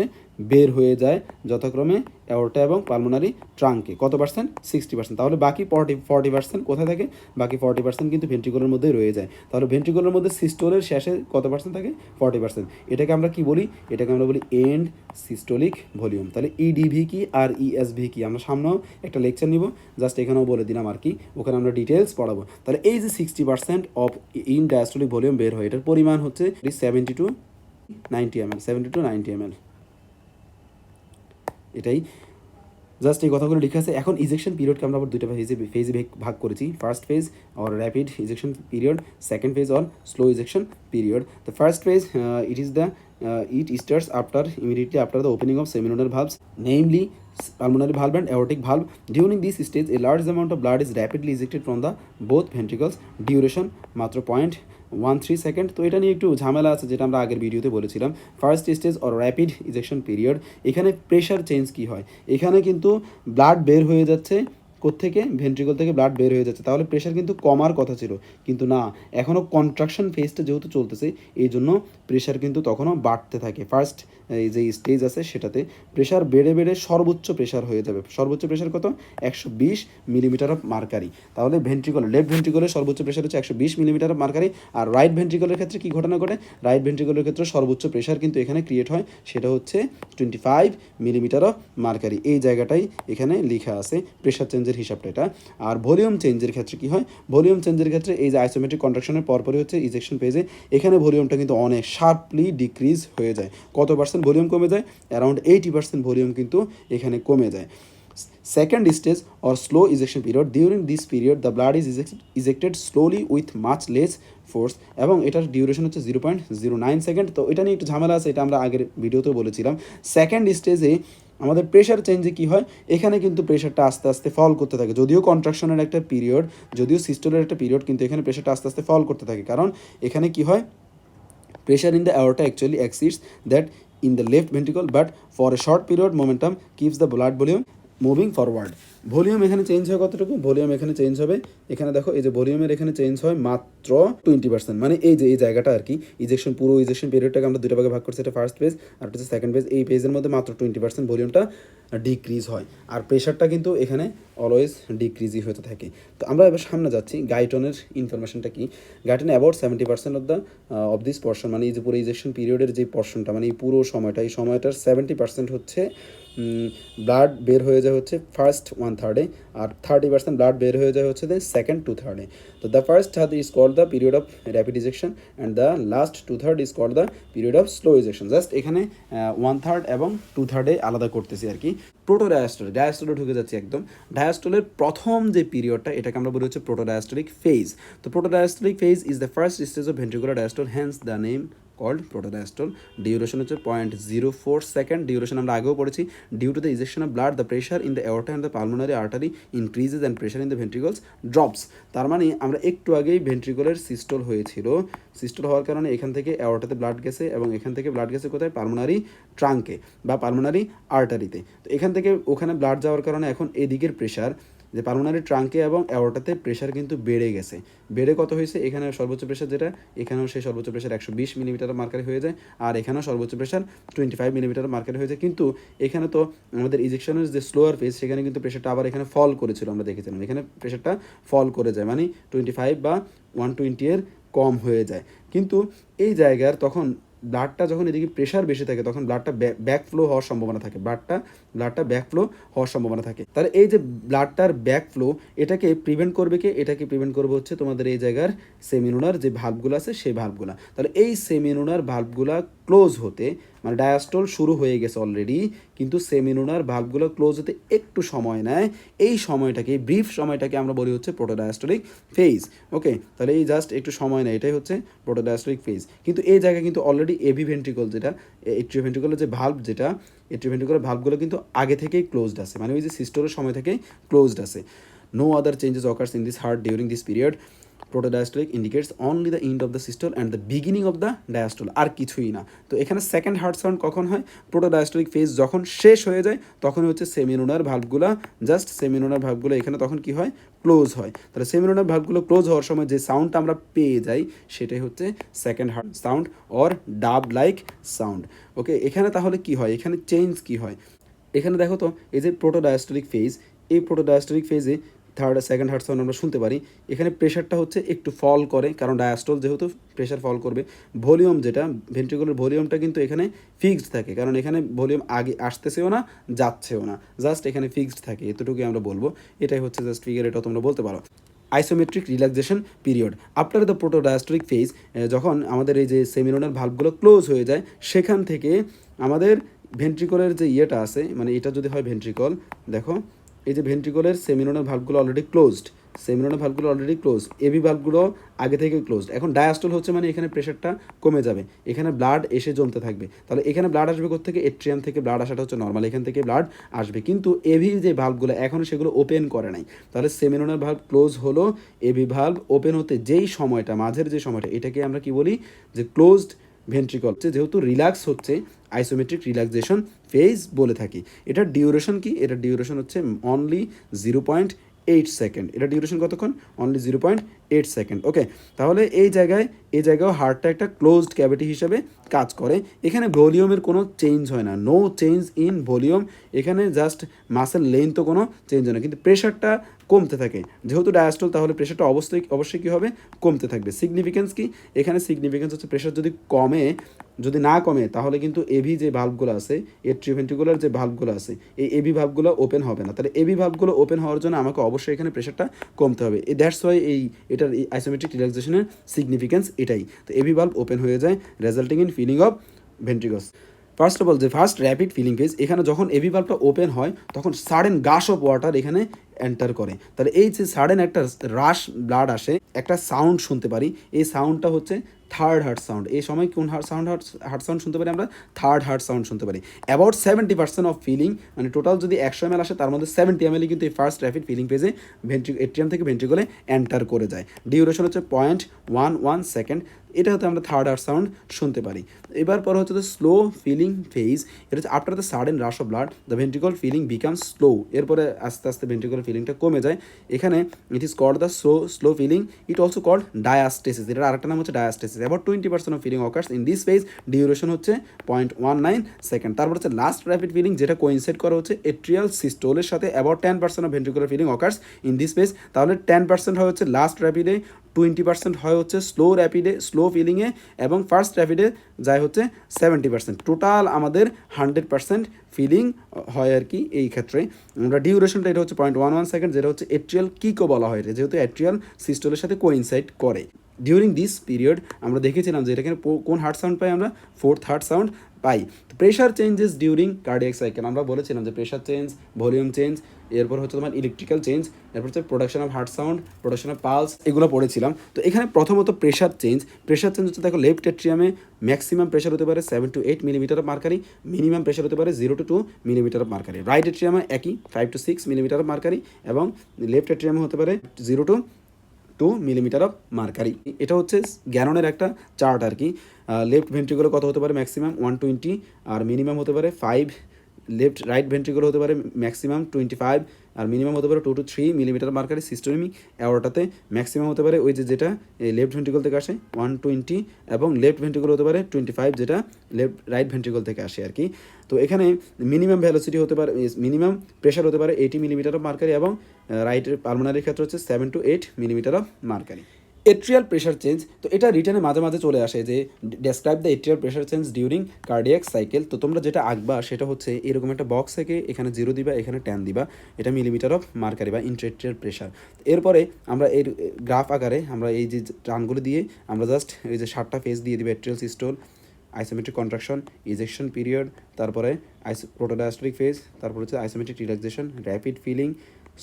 বের হয়ে যায় যথাক্রমে অ্যাওর্টা এবং পালমোনারি ট্রাঙ্কে। কত পার্সেন্ট? 60%। তাহলে বাকি 40% কোথায় থাকে? বাকি 40% কিন্তু ভেন্ট্রিকুলার মধ্যেই রয়ে যায়। তাহলে ভেন্ট্রিকুলার মধ্যে সিস্টোলের শেষে কত পার্সেন্ট থাকে? 40%। এটাকে আমরা কি বলি? এটাকে আমরা বলি এন্ড সিস্টোলিক ভলিউম। তাহলে ইডিভি কি আর ইএসভি কি আমরা সামনেও একটা লেকচার নিব, জাস্ট এখানেও বলে দিলাম আর কি, ওখানে আমরা ডিটেলস পড়াবো। তাহলে এই যে 60% অফ ইন ডায়াস্টোলিক ভলিউম বের হয়, এটার পরিমাণ হচ্ছে 70 to 90 ml, 70 to 90 ml, এটাই জাস্ট এই কথাগুলো লিখে আছে। এখন ইজেকশন পিরিয়ডকে আমরা আবার দুইটা ফেজে ভাগ করেছি, first phase or rapid ejection period, second phase or slow ejection period. The first phase it starts immediately after the opening of semilunar valves, namely pulmonary valve and aortic valve. During this stage a large amount of blood is rapidly ejected from the both ventricles. Duration মাত্র 0.13 second. তো এটা নিয়ে একটু ঝামেলা আছে, যেটা আমরা আগের ভিডিওতে বলেছিলাম। First stage or rapid ejection period, এখানে প্রেশার চেঞ্জ কি হয়, এখানে কিন্তু ব্লাড বের হয়ে যাচ্ছে কোত্থেকে, ভেন্ট্রিকল থেকে ব্লাড বের হয়ে যাচ্ছে, তাহলে প্রেশার কিন্তু কমার কথা ছিল, কিন্তু না, এখনও কন্ট্রাকশন ফেজটা যেহেতু চলতেছে এই জন্য প্রেশার কিন্তু তখনও বাড়তে থাকে। ফার্স্ট এই যে স্টেজ আছে সেটাতে প্রেশার বেড়ে বেড়ে সর্বোচ্চ প্রেশার হয়ে যাবে। সর্বোচ্চ প্রেশার কত? 120 মিলিমিটার অফ মার্কারি। তাহলে লেফট ভেন্ট্রিকলের সর্বোচ্চ প্রেশার হচ্ছে 120 মিলিমিটার অফ মার্কারি। আর রাইট ভেন্ট্রিকলের ক্ষেত্রে কী ঘটনা ঘটে? রাইট ভেন্ট্রিকলের ক্ষেত্রে সর্বোচ্চ প্রেশার কিন্তু এখানে ক্রিয়েট হয়, সেটা হচ্ছে 25 মিলিমিটার অফ মার্কারি। এই জায়গাটাই এখানে লেখা আছে প্রেশার চেঞ্জের হিসাবটা এটা। আর ভলিউম চেঞ্জের ক্ষেত্রে কী হয়? ভলিউম চেঞ্জের ক্ষেত্রে এই যে আইসোমেট্রিক কন্ট্রাকশনের পরপরই হচ্ছে ইজেকশন পেজে, এখানে ভলিউমটা কিন্তু অনেক শার্পলি ডিক্রিজ হয়ে যায়। কত পার্সেন্ট ভলিউম কমে যায়? অ্যারাউন্ড 80% ভলিউম কিন্তু এখানে কমে যায়। Second stage or slow ejection period, during this period the blood is ejected slowly with much less force, এবং এটার ডিউরেশন হচ্ছে 0.09 সেকেন্ড। তো এটা নিয়ে একটু ঝামেলা আছে, এটা আমরা আগের ভিডিওতেও বলেছিলাম। সেকেন্ড স্টেজে আমাদের প্রেশার চেঞ্জে কী হয়? এখানে কিন্তু প্রেশারটা আস্তে আস্তে ফল করতে থাকে, যদিও কন্ট্রাকশনের একটা পিরিয়ড, যদিও সিস্টোলের একটা পিরিয়ড, কিন্তু এখানে প্রেশারটা আস্তে আস্তে ফল করতে থাকে, কারণ এখানে কি হয়, pressure in the aorta actually exceeds that in the left ventricle, but for a short period momentum keeps the blood volume moving forward. Volume এখানে চেঞ্জ হয় কতটুকু? ভলিউম এখানে চেঞ্জ হবে, এখানে দেখো এই যে ভলিউমের এখানে চেঞ্জ হয় মাত্র 20%, মানে এই যে এই জায়গাটা আর কি, পুরো ইজেকশন পিরিয়ডটাকে আমরা দুটো ভাগে ভাগ করছি, এটা ফার্স্ট পেজ আর এটা হচ্ছে সেকেন্ড পেজ। এই পেজের মধ্যে মাত্র 20% ভলিউমটা ডিক্রিজ হয়, আর প্রেশারটা কিন্তু এখানে অলওয়েজ ডিক্রিজই হতে থাকে। তো আমরা এবার সামনে যাচ্ছি, গাইটনের ইনফরমেশনটা কি? Guyton about 70% of this portion, মানে এই যে পুরো ইজেকশন পিরিয়ডের যে পোর্শনটা, মানে এই পুরো সময়টা, এই সময়টার 70% হচ্ছে ব্লাড বের হয়ে যায় হচ্ছে ফার্স্ট 1/3 আর 30% ব্লাড বের হয়ে যায় হচ্ছে সেকেন্ড 2/3। তো the first third is called the period of rapid ejection and the last 2/3 is called the period of slow ejection. Just এখানে 1/3 এবং 2/3 আলাদা করতেছি আর কি। ডায়াস্টোলে ঢুকে যাচ্ছি একদম। ডায়াস্টোলের প্রথম যে পিরিয়ডটা এটাকে আমরা বলি হচ্ছে প্রোটোডায়াস্টোলিক ফেজ। তো protodiastolic phase is the first stage of ventricular diastole, hence the name called protodiastole. Duration হচ্ছে 0.04 সেকেন্ড। ডিউরেশন আমরা আগেও পড়েছি। Due to the ejection of blood the pressure in the aorta and the pulmonary artery increases and pressure in the ventricles drops. তার মানে আমরা একটু আগেই ventricular systole হয়েছিল। সিস্টোল হওয়ার কারণে এখান থেকে এওর্টাতে ব্লাড গেছে এবং এখান থেকে ব্লাড গেছে কোথায়? পালমোনারি ট্রাঙ্কে বা পালমোনারি আর্টারিতে। তো এখান থেকে ওখানে ব্লাড যাওয়ার কারণে এখন এদিকের প্রেশার যে পালমোনারি ট্রাঙ্কে এবং অ্যাওর্টাতে প্রেশার কিন্তু বেড়ে গেছে। বেড়ে কত হয়েছে? এখানে সর্বোচ্চ প্রেশার যেটা, এখানেও সেই সর্বোচ্চ প্রেশার 120 মিলিমিটার মার্কারে হয়ে যায়, আর এখানেও সর্বোচ্চ প্রেশার 25 মিলিমিটার মার্কারে হয়ে যায়। কিন্তু এখানে তো আমাদের ইজেকশনের যে স্লোয়ার ফেজ সেখানে কিন্তু প্রেশারটা আবার এখানে ফল করেছিল, আমরা দেখেছিলাম এখানে প্রেশারটা ফল করে যায়, মানে 25 বা 120 এর কম হয়ে যায়। কিন্তু এই জায়গার তখন ব্লাডটা যখন এদিকে প্রেশার বেশি থাকে তখন ব্লাডটা ব্যাক ফ্লো হওয়ার সম্ভাবনা থাকে, ব্লাডটা ব্যাক ফ্লো হওয়ার সম্ভাবনা থাকে। তাহলে এই যে ব্লাডটার ব্যাক ফ্লো এটাকে প্রিভেন্ট করবে কে? এটাকে প্রিভেন্ট করবে হচ্ছে তোমাদের এই জায়গার সেমিনুলার যে ভাল্বগুলো আছে সেই ভাল্বগুলো। তাহলে এই সেমিনুলার ভাল্বগুলো ক্লোজ হতে, মানে ডায়াস্টোল শুরু হয়ে গেছে অলরেডি, কিন্তু সেমিনুলার ভাল্বগুলো ক্লোজ হতে একটু সময় নেয়। এই সময়টাকে, ব্রিফ সময়টাকে আমরা বলি হচ্ছে প্রোটোডায়াস্টোলিক ফেজ। ওকে, তাহলে এই জাস্ট একটু সময় নেয়, এটাই হচ্ছে প্রোটোডায়াস্টোলিক ফেজ। কিন্তু এই জায়গায় কিন্তু অলরেডি এভি ভেন্ট্রিকল যেটা, এট্রিও ভেন্ট্রিকলের যে ভাল্ব যেটা, এট্রিও ভেন্ট্রিকলের ভাল্বগুলো কিন্তু আগে থেকেই ক্লোজড আছে, মানে ওই যে সিস্টোলের সময় থেকেই ক্লোজড আছে। No other changes occurs in this heart during this period. Protodiastolic indicates only the end of the systole and the beginning of the diastole, আর কিছুই না। তো এখানে সেকেন্ড হার্ট সাউন্ড কখন হয়? প্রোটোডায়াস্টোলিক ফেজ যখন শেষ হয়ে যায় তখন হচ্ছে সেমিনুলার ভাল্বগুলো, জাস্ট সেমিনুলার ভাল্বগুলো এখানে তখন কি হয়? ক্লোজ হয়। তাহলে সেমিনুলার ভাল্বগুলো ক্লোজ হওয়ার সময় যে সাউন্ডটা আমরা পেয়ে যাই সেটাই হচ্ছে সেকেন্ড হার্ট সাউন্ড অর ডাব লাইক সাউন্ড। ওকে, এখানে তাহলে কি হয়? এখানে চেঞ্জ কি হয়? এখানে দেখো তো, এই যে প্রোটোডায়াস্টোলিক ফেজ, এই প্রোটোডায়াস্টোলিক ফেজে সেকেন্ড হার্ট সাউন্ড আমরা শুনতে পারি। এখানে প্রেশারটা হচ্ছে একটু ফল করে, কারণ ডায়াস্টোল যেহেতু প্রেশার ফল করবে। ভলিউম যেটা, ভেন্ট্রিকুলার ভলিউমটা কিন্তু এখানে ফিক্সড থাকে, কারণ এখানে ভলিউম আগে আসতেছেও না যাচ্ছেও না, জাস্ট এখানে ফিক্সড থাকে, এতটুকুই আমরা বলবো। এটাই হচ্ছে জাস্ট ফিগার, এটা তোমরা বলতে পারো। Isometric relaxation period after the protodiastolic phase, যখন আমাদের এই যে সেমিনুলার ভাল্বগুলো ক্লোজ হয়ে যায় সেখান থেকে আমাদের ভেন্ট্রিকলের যে ইয়েটা আছে, মানে এটা যদি হয় ভেন্ট্রিকল, দেখো এই যে ভেন্ট্রিকলের সেমিনুলার ভাল্বগুলো অলরেডি ক্লোজড, সেমিনুলার ভাল্বগুলো অলরেডি ক্লোজ, এবি ভাল্বগুলো আগে থেকে ক্লোজড। এখন ডায়াস্টোল হচ্ছে মানে এখানে প্রেশারটা কমে যাবে, এখানে ব্লাড এসে জমতে থাকবে। তাহলে এখানে ব্লাড আসবে কোত্থেকে? এট্রিয়াম থেকে ব্লাড আসাটা হচ্ছে নর্মাল, এখান থেকে ব্লাড আসবে। কিন্তু এবি যে ভাল্বগুলো এখনও সেগুলো ওপেন করে নাই। তাহলে সেমিনুলার ভাল্ব ক্লোজ হলো, এবি ভাল্ব ওপেন হতে যেই সময়টা, মাঝের যে সময়টা, এটাকে আমরা কি বলি? যে ক্লোজড ভেন্ট্রিকল। যেহেতু রিল্যাক্স হচ্ছে, আইসোমেট্রিক রিল্যাক্সেশন ফেজ বলে থাকি। এটার ডিউরেশন কি? এটার ডিউরেশন হচ্ছে অনলি 0.8 সেকেন্ড। এটা ডিউরেশন কতক্ষণ? Only 0.8 second. ওকে, তাহলে এই জায়গাও হার্টটা একটা ক্লোজড ক্যাভিটি হিসেবে কাজ করে। এখানে ভলিউমের কোনো চেঞ্জ হয় না, নো চেঞ্জ ইন ভলিউম। এখানে জাস্ট মাসেল লেন্থও কোনো চেঞ্জ হয় না, কিন্তু প্রেশারটা কমতে থাকে। যেহেতু ডায়াস্টোল, তাহলে প্রেশারটা অবশ্যই কী হবে? কমতে থাকবে। সিগনিফিকেন্স কি? এখানে সিগনিফিকেন্স হচ্ছে প্রেশার যদি না কমে তাহলে কিন্তু এভি যে ভাল্বগুলো আছে, এট্রিওভেন্ট্রিকুলার যে ভাল্বগুলো আছে, এই এবি ভাল্বগুলো ওপেন হবে না। তাহলে এবি ভাল্বগুলো ওপেন হওয়ার জন্য আমাকে অবশ্যই এখানে প্রেশারটা কমতে হবে। দ্যাটস ওয়াই এটার আইসোমেট্রিক রিল্যাক্সেশনের সিগনিফিকেন্স এটাই। তো এবি ভাল্ব ওপেন হয়ে যায়, resulting in filling of ventricles. First of all, যে ফার্স্ট র্যাপিড ফিলিং ফেজ, এখানে যখন এবি ভাল্বটা ওপেন হয় তখন সাডেন গাশ অফ ওয়াটার এখানে এন্টার করে। তাহলে এই যে সাডেন একটা রাশ ব্লাড আসে, একটা সাউন্ড শুনতে পারি, এই সাউন্ডটা হচ্ছে থার্ড হার্ট সাউন্ড। এই সময় কোন হার্ট সাউন্ড শুনতে পারি? আমরা থার্ড হার্ট সাউন্ড শুনতে পারি। অ্যাবাউট 70% অফ ফিলিং, মানে টোটাল যদি 100 ml আসে তার মধ্যে 70 ml কিন্তু এই ফার্স্ট র্যাপিড ফিলিং ফেজে এট্রিয়াম থেকে ভেন্ট্রিকলে এন্টার করে যায়। ডিউরেশন হচ্ছে 0.11 সেকেন্ড। এটা হতে আমরা থার্ড হার্ট সাউন্ড শুনতে পারি। এবার পরে হচ্ছে স্লো ফিলিং ফেজ। এটা হচ্ছে after the sudden rush of blood the ventricle filling becomes slow. এরপরে আস্তে আস্তে ভেন্ট্রিকল ফিলিংটা কমে যায়। এখানে it is called the slow filling, it also called diastasis. এটার আরেকটা নাম হচ্ছে diastasis. About 20% of filling occurs in this phase. Duration হচ্ছে 0.19 সেকেন্ড। তারপর হচ্ছে লাস্ট র্যাপিড ফিলিং, যেটা কোইনসাইড করা হচ্ছে এট্রিয়াল সিস্টোলের সাথে। About 10% of ventricular filling occurs in this phase. তাহলে 10% হয় হচ্ছে লাস্ট র্যাপিডে, 20% হয় হচ্ছে স্লো ফিলিংয়ে, এবং ফার্স্ট র্যাপিডে যায় হচ্ছে 70%। টোটাল আমাদের 100% ফিলিং হয় আর কি এই ক্ষেত্রে। আমরা ডিউরেশনটা এটা হচ্ছে 0.11 সেকেন্ড, যেটা হচ্ছে এট্রিয়াল কিকও বলা হয়, যেহেতু এট্রিয়াল সিস্টোলের সাথে কোইনসাইড করে। ডিউরিং দিস পিরিয়ড আমরা দেখেছিলাম যে এখানে কোন হার্ট সাউন্ড পাই আমরা, ফোর্থ হার্ট সাউন্ড পাই। Pressure changes during cardiac cycle, আমরা বলেছিলাম যে প্রেশার চেঞ্জ, ভলিউম চেঞ্জ, এরপর হচ্ছে তোমার ইলেকট্রিক্যাল চেঞ্জ, এরপর হচ্ছে production of heart sound, production of pulse, এগুলো পড়েছিলাম। তো এখানে প্রথমত প্রেশার চেঞ্জ হচ্ছে দেখো লেফট এট্রিয়ামে ম্যাক্সিমাম প্রেশার হতে পারে 7 to 8 millimetre of mercury, minimum pressure হতে পারে 0 to 2 millimetre of mercury. Right এট্রিয়ামে একই 5 to 6 মিলিমিটার অফ মার্কারি, এবং লেফট এট্রিয়ামে হতে পারে 0 to 2 মিলিমিটার অফ মার্কারি। এটা হচ্ছে গ্যাননের একটা চার্ট আর কি। লেফট ভেন্ট্রিকুলার কত হতে পারে, ম্যাক্সিমাম 120, আর মিনিমাম হতে পারে 5। রাইট ভেন্ট্রিকুলার হতে পারে ম্যাক্সিমাম 25, আর মিনিমাম হতে পারে 2 to 3 মিলিমিটার মার্কারি। সিস্টেমিক অ্যাওর্টাতে ম্যাক্সিমাম হতে পারে ওই যেটা লেফট ভেন্ট্রিকল থেকে আসে 120, এবং লেফট ভেন্ট্রিকল হতে পারে 25, যেটা রাইট ভেন্ট্রিকল থেকে আসে আর কি। তো এখানে মিনিমাম ভ্যালোসিটি হতে পারে, মিনিমাম প্রেশার হতে পারে 80 মিলিমিটার অফ মার্কারি, এবং রাইটের পালমোনারির ক্ষেত্রে হচ্ছে 7 to 8 millimetre of mercury. Atrial pressure change, তো এটা রিটার্নে মাঝে মাঝে চলে আসে যে describe the atrial pressure change during cardiac cycle. তো তোমরা যেটা আঁকবা সেটা হচ্ছে এরকম একটা বক্স থেকে এখানে 0 দিবা, এখানে 10 দিবা, এটা মিলিমিটার অফ মার্কারি বা ইন্ট্রাএট্রিয়াল প্রেশার। এরপরে আমরা এর গ্রাফ আকারে আমরা এই যে টার্মগুলো দিয়ে আমরা জাস্ট এই যে 7টা ফেজ দিয়ে দিব, atrial systole, isometric contraction, ejection period, তারপরে প্রোটোডায়াস্টলিক ফেজ, তারপর হচ্ছে isometric relaxation, rapid filling,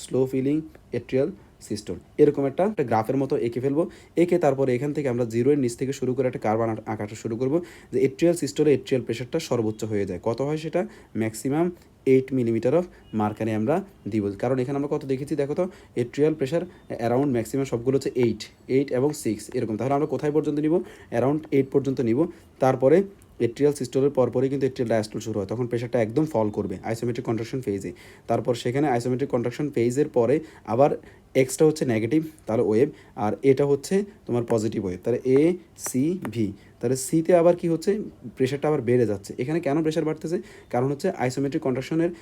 slow filling, atrial systole, এরকম একটা গ্রাফের মতো এঁকে ফেলবো। এঁকে তারপরে এখান থেকে আমরা 0-এর নিচ থেকে শুরু করে একটা কার্ভ আঁকাটা শুরু করবো, যে এট্রিয়াল সিস্টোলে এট্রিয়াল প্রেশারটা সর্বোচ্চ হয়ে যায়। কত হয় সেটা, ম্যাক্সিমাম 8 মিলিমিটার অফ মার্কারি আমরা দিব, কারণ এখানে আমরা কত দেখেছি দেখো তো, এট্রিয়াল প্রেশার অ্যারাউন্ড ম্যাক্সিমাম সবগুলো হচ্ছে 8 এবং 6 এরকম। তাহলে আমরা কোথায় পর্যন্ত নিব, অ্যারাউন্ড 8 পর্যন্ত নিব। তারপরে এট্রিয়াল সিস্টোলের পরপরই কিন্তু এট্রিয়াল ডায়াস্টোল শুরু হয়, তখন প্রেশারটা একদম ফল করবে আইসোমেট্রিক কন্ট্রাকশন ফেজে। তারপর সেখানে আইসোমেট্রিক কন্ট্রাকশন ফেজের পরে আবার এক্সটা হচ্ছে নেগেটিভ, তাহলে ওয়েভ, আর এটা হচ্ছে তোমার পজিটিভ ওয়েভ, তাহলে এ সি ভি। তাহলে সিতে আবার কি হচ্ছে, প্রেশারটা আবার বেড়ে যাচ্ছে। এখানে কেন প্রেশার বাড়তেছে, কারণ হচ্ছে আইসোমেট্রিক কন্ট্রাকশনের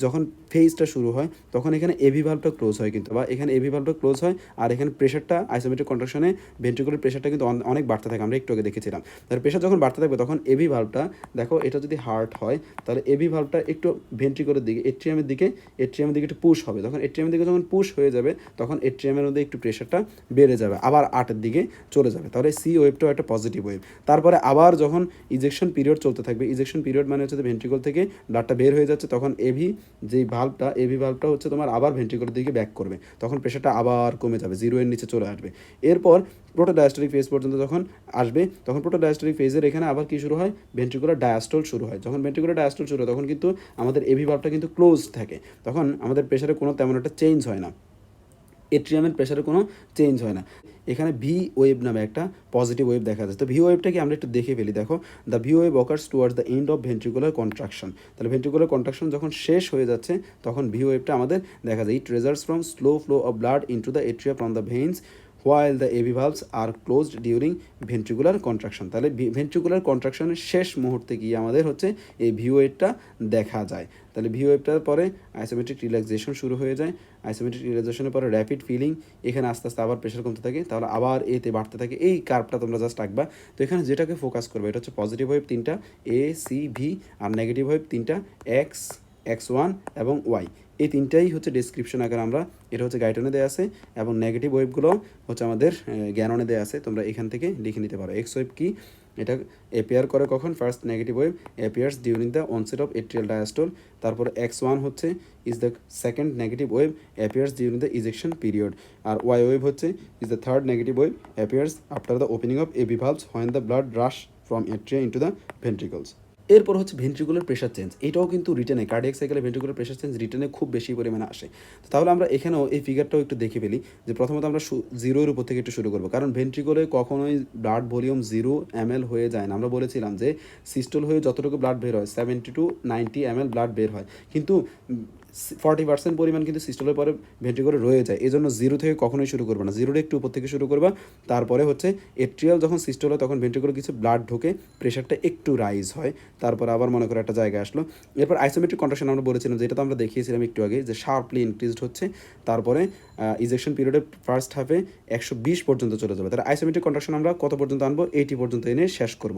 যখন ফেজটা শুরু হয় তখন এখানে এভি ভালভটা ক্লোজ হয় কিন্তু, বা এখানে এভি ভালভটা ক্লোজ হয়, আর এখানে প্রেশারটা আইসোমেট্রিক কন্ট্রাকশনে ভেন্ট্রিকুলার প্রেশারটা কিন্তু অনেক বাড়তে থাকে, আমরা একটু আগে দেখেছিলাম। তাহলে প্রেশার যখন বাড়তে থাকবে তখন এভি ভালভটা, দেখো এটা যদি হার্ট হয় তাহলে এভি ভালভটা একটু ভেন্ট্রিকুলার দিকে, এট্রিয়ামের দিকে একটু পুশ হবে। তখন এট্রিয়ামের দিকে যখন পুশ হয়ে যাবে তখন এট্রিয়ামের মধ্যে একটু প্রেশারটা বেড়ে যাবে, আবার 8-এর দিকে চলে যাবে, তাহলে সি ওয়েভটাও একটা পজিটিভ ওয়েভ। তারপরে আবার যখন ইজেকশন পিরিয়ড চলতে থাকবে, ইজেকশন পিরিয়ড মানে হচ্ছে ভেন্ট্রিকল থেকে ব্লাডটা বের হয়ে যাচ্ছে, তখন এভি ভাল্বটা হচ্ছে তোমার আবার ভেন্ট্রিকুলার দিকে ব্যাক করবে, তখন প্রেশারটা আবার কমে যাবে, 0-এর নিচে চলে আসবে। এরপর প্রোটোডায়াস্টলিক ফেজ পর্যন্ত যখন আসবে তখন প্রোটোডায়াস্টলিক ফেজের এখানে আবার কি শুরু হয়, ভেন্ট্রিকুলার ডায়াস্টল শুরু হয়। যখন ভেন্ট্রিকুলার ডায়াস্টল শুরু হয় তখন কিন্তু আমাদের এভি ভাল্বটা কিন্তু ক্লোজ থাকে, তখন আমাদের প্রেশারে কোনো তেমন একটা চেঞ্জ হয় না, এট্রিয়ামের প্রেশারে কোনো চেঞ্জ হয় না। এখানে ভি ওয়েভ নামে একটা পজিটিভ ওয়েভ দেখা যাচ্ছে। তো ভি ওয়েভটাকে আমরা একটু দেখে ফেলি। দেখো, the V wave occurs towards the end of ventricular contraction. তাহলে ভেন্ট্রিকুলার কন্ট্রাকশন যখন শেষ হয়ে যাচ্ছে তখন ভি ওয়েভটা আমাদের দেখা যায়। It results from slow flow of blood into the atria from the veins while the AV valves are closed during ventricular contraction। তাহলে ভেন্ট্রিকুলার কন্ট্রাকশনের শেষ মুহূর্তে গিয়ে আমাদের হচ্ছে এই ভি ওয়েভটা দেখা যায়। তাহলে ভি ওয়েভটার পরে আইসোমেট্রিক রিল্যাক্সেশন শুরু হয়ে যায়, আইসোমেট্রিক রিল্যাক্সেশনের পরে র্যাপিড ফিলিং, এখানে আস্তে আস্তে আবার প্রেশার কমতে থাকে, তাহলে আবার এতে বাড়তে থাকে। এই কার্ভটা তোমরা জাস্ট আঁকবা। তো এখানে যেটাকে ফোকাস করবে এটা হচ্ছে পজিটিভ ওয়েভ 3টা, এ সি ভি, আর নেগেটিভ ওয়েভ 3টা, X1 এবং Y। এই 3টাই হচ্ছে ডেসক্রিপশন আকারে আমরা, এটা হচ্ছে গাইডলাইনে দেওয়া আছে, এবং নেগেটিভ ওয়েভগুলো হচ্ছে আমাদের জ্ঞাননে দেওয়া আছে, তোমরা এখান থেকে লিখে নিতে পারো। এক্স ওয়েভ কি, এটা অ্যাপিয়ার করে কখন, first negative wave appears during the onset of atrial diastole. তারপর X1 হচ্ছে is the second negative wave appears during the ejection period, আর ওয়াই ওয়েভ হচ্ছে is the third negative wave appears after the opening of AV valves when the blood rush from atria into the ventricles. এরপর হচ্ছে ventricular pressure change, এটাও কিন্তু রিটেনে cardiac সাইকেলে ventricular pressure change রিটেনে খুব বেশি পরিমাণে আসে। তো তাহলে আমরা এখানেও এই ফিগারটাও একটু দেখে ফেলি, যে প্রথমত আমরা 0-এর উপর থেকে একটু শুরু করবো, কারণ ভেন্ট্রিকুলে কখনোই ব্লাড ভলিউম 0 ml হয়ে যায় না। আমরা বলেছিলাম যে সিস্টোল হয়ে যতটুকু ব্লাড বের হয় 70 to 90 ml ব্লাড বের হয়, কিন্তু 40% পরিমাণ কিন্তু সিস্টোলের পরে ভেন্ট্রিকলে রয়ে যায়, এই জন্য জিরো থেকে কখনোই শুরু করবে না, জিরোর একটু উপর থেকে শুরু করবা। তারপরে হচ্ছে এট্রিয়াল যখন সিস্টোল হয় তখন ভেন্ট্রিকলে কিছু ব্লাড ঢোকে, প্রেশারটা একটু রাইজ হয়, তারপর আবার মনে করো একটা জায়গায় আসলো। এরপর আইসোমেট্রিক কন্ট্রাকশন আমরা বলেছিলাম, যেটা তো আমরা দেখিয়েছিলাম একটু আগে, যে শার্পলি ইনক্রিজড হচ্ছে, তারপরে ইজেকশন পিরিয়ডের ফার্স্ট হাফে 120 পর্যন্ত চলে যাবে। তাহলে আইসোমেট্রিক কন্ট্রাকশন আমরা কত পর্যন্ত আনবো, 80 পর্যন্ত এনে শেষ করব।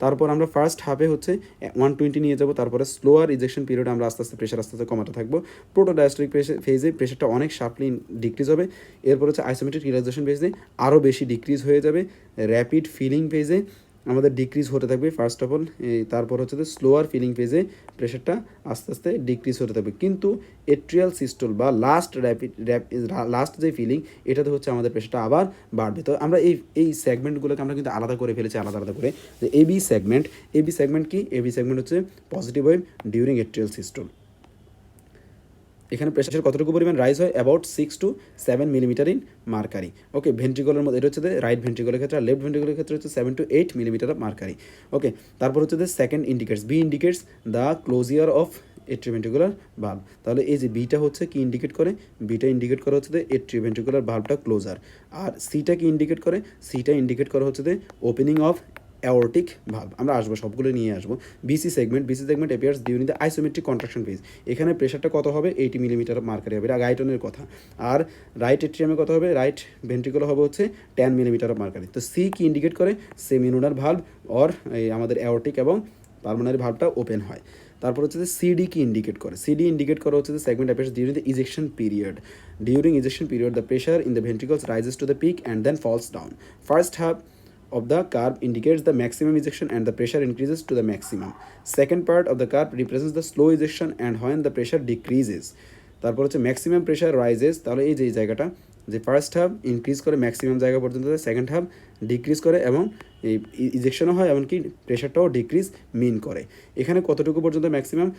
তারপর আমরা ফার্স্ট হাফে হচ্ছে 120 নিয়ে যাব, তারপরে স্লোয়ার ইজেকশন পিরিয়ড আমরা আস্তে আস্তে প্রেশার আস্তে আস্তে কমাতে থাকবো। প্রোটোডায়াস্ট্রিক ফেজে প্রেশারটা অনেক শার্পলি ডিক্রিজ হবে। এরপর হচ্ছে আইসোমেট্রিক রিল্যাক্সেশন ফেজে আরও বেশি ডিক্রিজ হয়ে যাবে। র্যাপিড ফিলিং ফেজে আমাদের ডিক্রিজ হতে থাকবে ফার্স্ট অফ অল, তারপর হচ্ছে স্লোয়ার ফিলিং ফেজে প্রেশারটা আস্তে আস্তে ডিক্রিজ হতে থাকবে। কিন্তু এট্রিয়াল সিস্টোল বা লাস্ট যে ফিলিং, এটাতে হচ্ছে আমাদের প্রেশারটা আবার বাড়বে। তো আমরা এই সেগমেন্টগুলোকে আমরা কিন্তু আলাদা করে ফেলেছি, আলাদা আলাদা করে। যে এবি সেগমেন্ট কি, এবি সেগমেন্ট হচ্ছে positive wave during atrial systole. এখানে প্রেশার কতটুকু পরিমাণ রাইজ হয়, about 6 to 7 millimetre in mercury. Okay, ভেন্ট্রিকলের মধ্যে এটা হচ্ছে রাইট ভেন্ট্রিকলের ক্ষেত্রে, আর লেফট ভেন্ট্রিকলের ক্ষেত্রে হচ্ছে 7 to 8 millimetre of mercury. Okay, তারপর হচ্ছে second indicates, B indicates the closure of atrioventricular valve. তাহলে এই যে বিটা হচ্ছে কি ইন্ডিকেট করে, বিটা ইন্ডিকেট করে হচ্ছে এট্রিভেন্ট্রিকুলার ভাল্বটা ক্লোজার। আর সিটা কি ইন্ডিকেট করে, সিটা ইন্ডিকেট করে হচ্ছে ওপেনিং অফ অ্যাওর্টিক ভাল্ব। আমরা আসবো সবগুলো নিয়ে আসবো। BC segment appears during the isometric contraction phase. এখানে প্রেশারটা কত হবে, 80 মিলিমিটার মার্কারি হবে, এটা গাইটনের কথা। আর রাইট এট্রিয়ামে কত হবে, রাইট ভেন্ট্রিকুলার হবে হচ্ছে 10 মিলিমিটার অফ মার্কারি। তো সি কি ইন্ডিকেট করে, সেমিনুলার ভাল্ব অর আমাদের অ্যাওর্টিক এবং পালমোনারি ভাল্বটা ওপেন হয়। তারপর হচ্ছে সিডি কি ইন্ডিকেট করে, সিডি ইন্ডিকেট করে হচ্ছে segment appears during the ejection period. During ejection period the pressure in the ventricles rises to the peak and then falls down. First half of the curve indicates the maximum ejection and the pressure increases to the maximum. Second part of the curve represents the slow ejection and when the pressure decreases. তারপর হচ্ছে maximum pressure rises, তাহলে এই যে এই জায়গাটা, যে first half increase করে maximum জায়গা পর্যন্ত, সেকেন্ড হাফ ডিক্রিজ করে এবং এই ইজেকশনও হয়, এমনকি প্রেশারটাও ডিক্রিজ মিন করে। এখানে কতটুকু পর্যন্ত ম্যাক্সিমাম,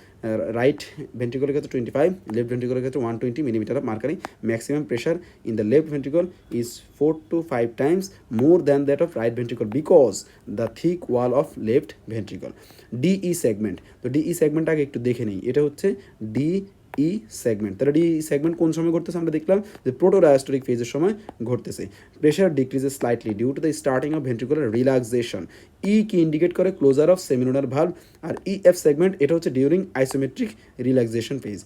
রাইট ভেন্ট্রিকলের ক্ষেত্রে 25, লেফট ভেন্ট্রিকলের ক্ষেত্রে 120 millimetre of mercury. Maximum pressure in the left ventricle is 4 to 5 times more than that of right ventricle because the thick wall of left ventricle. DE segment, তো DE segment আগে একটু দেখে নিই। এটা হচ্ছে ডিই সেগমেন্ট। তাহলে DE segment কোন সময় ঘটতেছে, আমরা দেখলাম যে প্রোটোডায়াস্টোলিক ফেজের সময় ঘটতেছে। Pressure decreases slightly due to the starting of ventricular relaxation. E কি ইন্ডিকেট করে, ক্লোজার অফ সেমিনুলার ভাল্ব। আর ইএফ সেগমেন্ট, এটা হচ্ছে during isometric relaxation phase.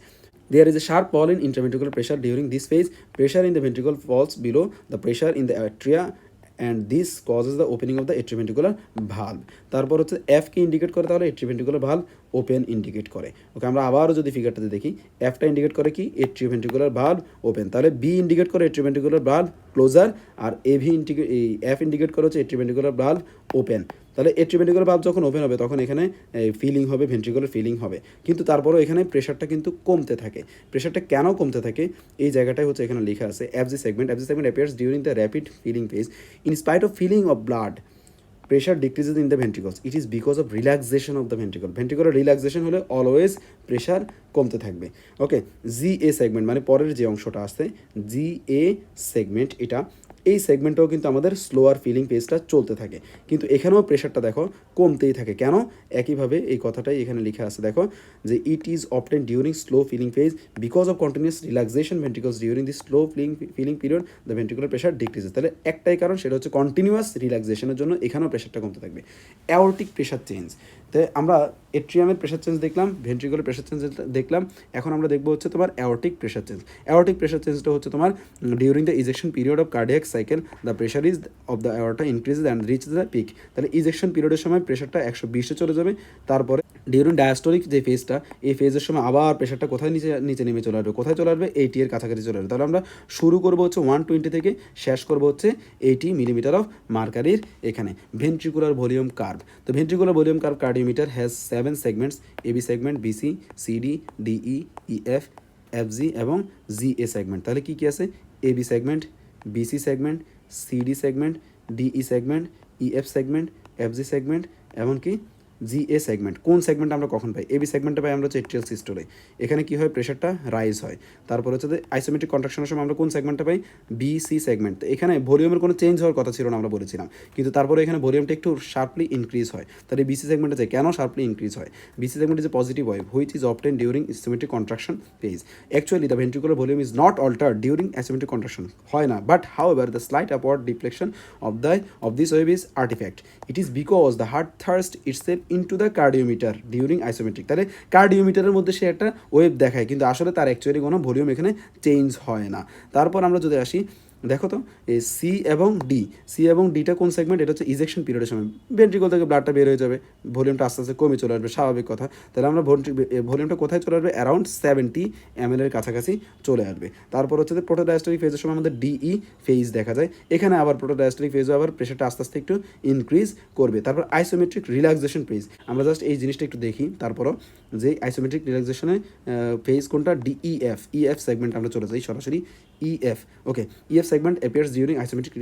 There is a sharp fall in intraventricular pressure during this phase. Pressure in the ventricle falls below the pressure in the atria and this causes the opening of the atrioventricular valve. তারপর হচ্ছে F কি indicate করে, তাহলে atrioventricular valve open indicate করে। ওকে, আমরা আবারও যদি ফিগারটাতে দেখি, এফটা ইন্ডিকেট করে কি, atrioventricular valve ওপেন। তাহলে বি ইন্ডিকেট করে atrioventricular valve ক্লোজার, আর এফ ইন্ডিকেট করে হচ্ছে atrioventricular valve ওপেন। তাহলে এট্রিভেন্ট্রিকুলার ভাল্ব যখন ওপেন হবে তখন এখানে ফিলিং হবে, ভেন্ট্রিকুলার ফিলিং হবে। কিন্তু তারপরেও এখানে প্রেশারটা কিন্তু কমতে থাকে। প্রেশারটা কেন কমতে থাকে, এই জায়গাটাই হচ্ছে এখানে লেখা আছে, FG segment appears during the rapid filling phase. In spite of filling of blood pressure decreases in the ventricles. It is because of relaxation of the ventricle. Ventricular relaxation হলে অলওয়েজ প্রেশার কমতে থাকবে। ওকে, জি এ segment মানে পরের যে অংশটা আছে, জি এ segment, এটা এই সেগমেন্টেও কিন্তু আমাদের স্লোয়ার ফিলিং ফেজটা চলতে থাকে, কিন্তু এখানেও প্রেশারটা দেখো কমতেই থাকে। কেন, একইভাবে এই কথাটাই এখানে লেখা আছে, দেখো যে it is obtain during slow filling phase because of continuous relaxation ventricles during the slow filling period the ventricular pressure decreases. তাহলে একটাই কারণ, সেটা হচ্ছে কন্টিনিউয়াস রিল্যাক্সেশনের জন্য এখানেও প্রেশারটা কমতে থাকবে। অ্যাওর্টিক প্রেশার চেঞ্জ, তো আমরা এট্রিয়ামের প্রেশার চেঞ্জ দেখলাম, ভেন্ট্রিকুলার প্রেশার চেঞ্জ দেখলাম, এখন আমরা দেখবো হচ্ছে তোমার aortic pressure change. Aortic pressure চেঞ্জটা হচ্ছে তোমার during the ejection period of cardiac cycle the pressure is of the aorta increases and reaches the peak. তাহলে ইজেকশন পিরিয়ডের সময় প্রেশারটা 120-এ চলে যাবে, তারপরে ডিউরিং ডায়াস্টোলিক যে ফেজটা, এই ফেজের সময় আবার প্রেশারটা কোথায় নিচে নেমে চলে আসবে, কোথায় চলে আসবে, 80 এর কাছাকাছি চলে আসবে। তাহলে আমরা শুরু করবো হচ্ছে 120 থেকে, শেষ করবো হচ্ছে 80 মিলিমিটার অফ মার্কারির এখানে। ভেন্ট্রিকুলার ভলিউম কার্ভ, তো ventricular volume curve cardiometer has 7 segments, AB segment, BC, CD, DE, EF, FG এবং জিএ সেগমেন্ট। তাহলে কী কী আছে, AB segment, BC segment, CD segment, DE segment, EF segment, FG segment, এমনকি G এ segment, কোন segment আমরা কখন পাই? এবি সেগমেন্টে পাই আমরা হচ্ছে এট্রিয়াল সিস্টোলে। এখানে কি হয়, প্রেশারটা রাইজ হয়। তারপর হচ্ছে যে আইসোমেট্রিক কন্ট্রাকশনের সময় আমরা কোন সেগমেন্টটা পাই? B C segment. এখানে ভলিউমের কোনো চেঞ্জ হওয়ার কথা ছিল না আমরা বলেছিলাম, কিন্তু তারপরে এখানে ভলিউমটা একটু শার্পলি ইনক্রিজ হয়। তাহলে বিসি সেগমেন্টে যায় কেন শার্পলি ইনক্রিজ হয়? BC segment is a positive wave which is obtain during isometric contraction phase. Actually the ventricular volume is not altered during isometric contraction, হয় না, but however the slight upward deflection of this wave is artifact. It is because the heart thrusts itself into the cardiometer during isometric. তাহলে কার্ডিওমিটারের মধ্যে সে একটা wave দেখায়, কিন্তু আসলে তার actually কোনো ভলিউম এখানে চেঞ্জ হয় না। তারপর আমরা যদি আসি, দেখো তো এই সি এবং ডিটা কোন সেগমেন্ট? এটা হচ্ছে ইজেকশন পিরিয়ডের সময় ভেন্ট্রিকল থেকে ব্লাডটা বের হয়ে যাবে, ভলিউমটা আস্তে আস্তে কমে চলে আসবে, স্বাভাবিক কথা। তাহলে আমরা ভলিউমটা কোথায় চলে আসবে? অ্যারাউন্ড 70 ml এর কাছাকাছি চলে আসবে। তারপর হচ্ছে যে প্রোটোডায়াস্টলিক ফেজের সময় আমাদের ডিই ফেজ দেখা যায়। এখানে আবার প্রোটোডায়াস্টলিক ফেজও আবার প্রেশারটা আস্তে আস্তে একটু ইনক্রিজ করবে। তারপর আইসোমেট্রিক রিল্যাক্সেশন ফেজ, আমরা জাস্ট এই জিনিসটা একটু দেখি। তারপরও যে আইসোমেট্রিক রিল্যাক্সেশনের ফেজ কোনটা? ইএফ সেগমেন্ট আমরা চলে যাই সরাসরি EF. Okay, EF segment appears during isometric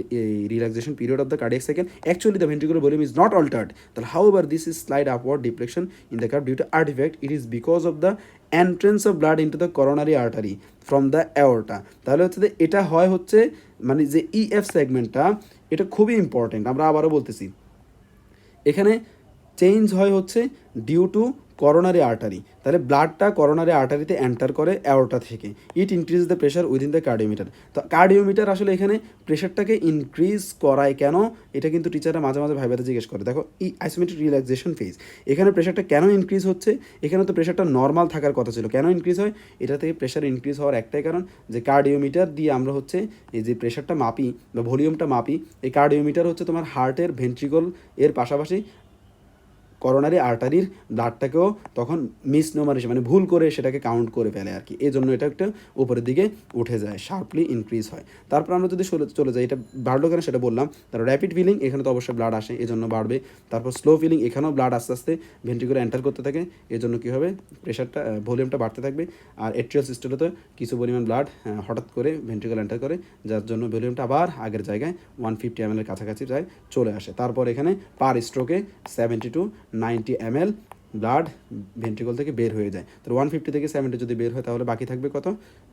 relaxation period of the cardiac cycle. Actually, the ventricular volume is not altered. However, this is slight upward deflection in the curve due to artifact. It is because of the entrance of blood into the coronary artery from the aorta. তাহলে হচ্ছে যে এটা হয় হচ্ছে মানে যে EF সেগমেন্টটা, এটা খুবই ইম্পর্টেন্ট। আমরা আবারও বলতেছি, এখানে চেঞ্জ হয় হচ্ছে ডিউ টু করোনারি আর্টারি। তাহলে ব্লাডটা করোনারি আর্টারিতে এন্টার করে অ্যাওর্টা থেকে। It increase the pressure within the cardiometer. তো কার্ডিওমিটার আসলে এখানে প্রেশারটাকে ইনক্রিজ করায় কেন? এটা কিন্তু টিচাররা মাঝে মাঝে ভাইভাতে জিজ্ঞেস করে। দেখো আইসোমেট্রিক রিল্যাক্সেশন ফেজ, এখানে প্রেশারটা কেন ইনক্রিজ হচ্ছে? এখানে তো প্রেশারটা নর্মাল থাকার কথা ছিল, কেন ইনক্রিজ হয়? এটা থেকে প্রেশার ইনক্রিজ হওয়ার একটাই কারণ, যে কার্ডিওমিটার দিয়ে আমরা হচ্ছে এই যে প্রেশারটা মাপি বা ভলিউমটা মাপি, এই কার্ডিওমিটার হচ্ছে তোমার হার্টের ভেন্ট্রিকল এর পাশাপাশি করোনারি আর্টারির ব্লাডটাকেও তখন মিসনোমার হিসেবে মানে ভুল করে সেটাকে কাউন্ট করে ফেলে আর কি। এই জন্য এটা একটা উপরের দিকে উঠে যায়, শার্পলি ইনক্রিজ হয়। তারপর আমরা যদি চলে যাই, এটা বাড়লো কেন সেটা বললাম। তারপর র্যাপিড ফিলিং, এখানে তো অবশ্যই ব্লাড আসে, এই জন্য বাড়বে। তারপর স্লো ফিলিং, এখানেও ব্লাড আস্তে আস্তে ভেন্ট্রিকুলে এন্টার করতে থাকে, এই জন্য কী হবে? প্রেশারটা ভলিউমটা বাড়তে থাকবে। আর এট্রিয়াল সিস্টেমে কিছু পরিমাণ ব্লাড হঠাৎ করে ভেন্ট্রিকুল এন্টার করে, যার জন্য ভলিউমটা আবার আগের জায়গায় 150 ml এর কাছাকাছি যায় চলে আসে। তারপর এখানে পার স্ট্রোকে 70 to 90 ml ব্লাড ভেন্ট্রিকল থেকে বের হয়ে যায়। তো 150 থেকে 70 যদি বের হয়, তাহলে বাকি থাকবে কত?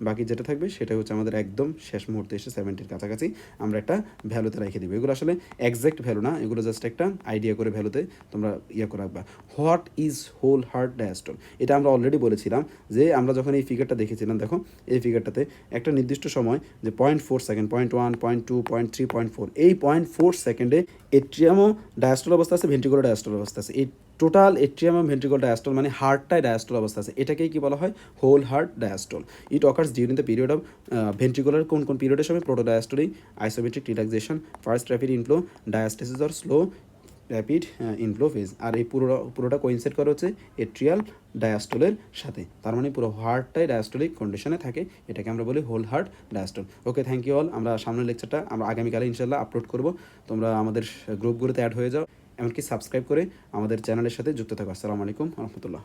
বাকি যেটা থাকবে সেটা হচ্ছে আমাদের একদম শেষ মুহূর্তে এসে 70-র কাছাকাছি আমরা একটা ভ্যালুতে রেখে দিব। এগুলো আসলে এক্স্যাক্ট ভ্যালু না, এগুলো জাস্ট একটা আইডিয়া করে ভ্যালুতে তোমরা করে রাখবা। What is whole heart diastole? এটা আমরা অলরেডি বলেছিলাম যে আমরা যখন এই ফিগারটা দেখেছিলাম, দেখো এই ফিগারটাতে একটা নির্দিষ্ট সময় যে 0.4 সেকেন্ড, 0.1, 0.2, 0.3, 0.4, এই 0.4 সেকেন্ডে এট্রিয়ামও ডায়াস্টল অবস্থা আছে, ভেন্ট্রিকুলার ডায়াস্টল অবস্থা আছে। এই টোটাল এট্রিয়াম এবং ভেন্ট্রিকল ডায়াস্টল মানে হার্টটাই ডায়াস্টল অবস্থা আছে, এটাকেই কি বলা হয়? Whole heart diastole. It occurs during the period of ventricular কোন কোন পিরিয়ডের সময়? Protodiastole, isometric relaxation, first rapid inflow, diastasis or slow rapid inflow phase. আর এই পুরোটা কোইনসাইড করে হচ্ছে এট্রিয়াল ডায়াস্টলের সাথে। তার মানে পুরো হার্টটাই ডায়াস্টলিক কন্ডিশনে থাকে, এটাকে আমরা বলি whole heart diastole. Okay, thank you all. আমরা সামনের লেকচারটা আমরা আগামীকালে ইনশাল্লাহ আপলোড করব। তোমরা আমাদের গ্রুপগুলোতে অ্যাড হয়ে যাও, এমনকি সাবস্ক্রাইব করে আমাদের চ্যানেলের সাথে যুক্ত থাকো। আসসালামু আলাইকুম রহমতুল্লাহ।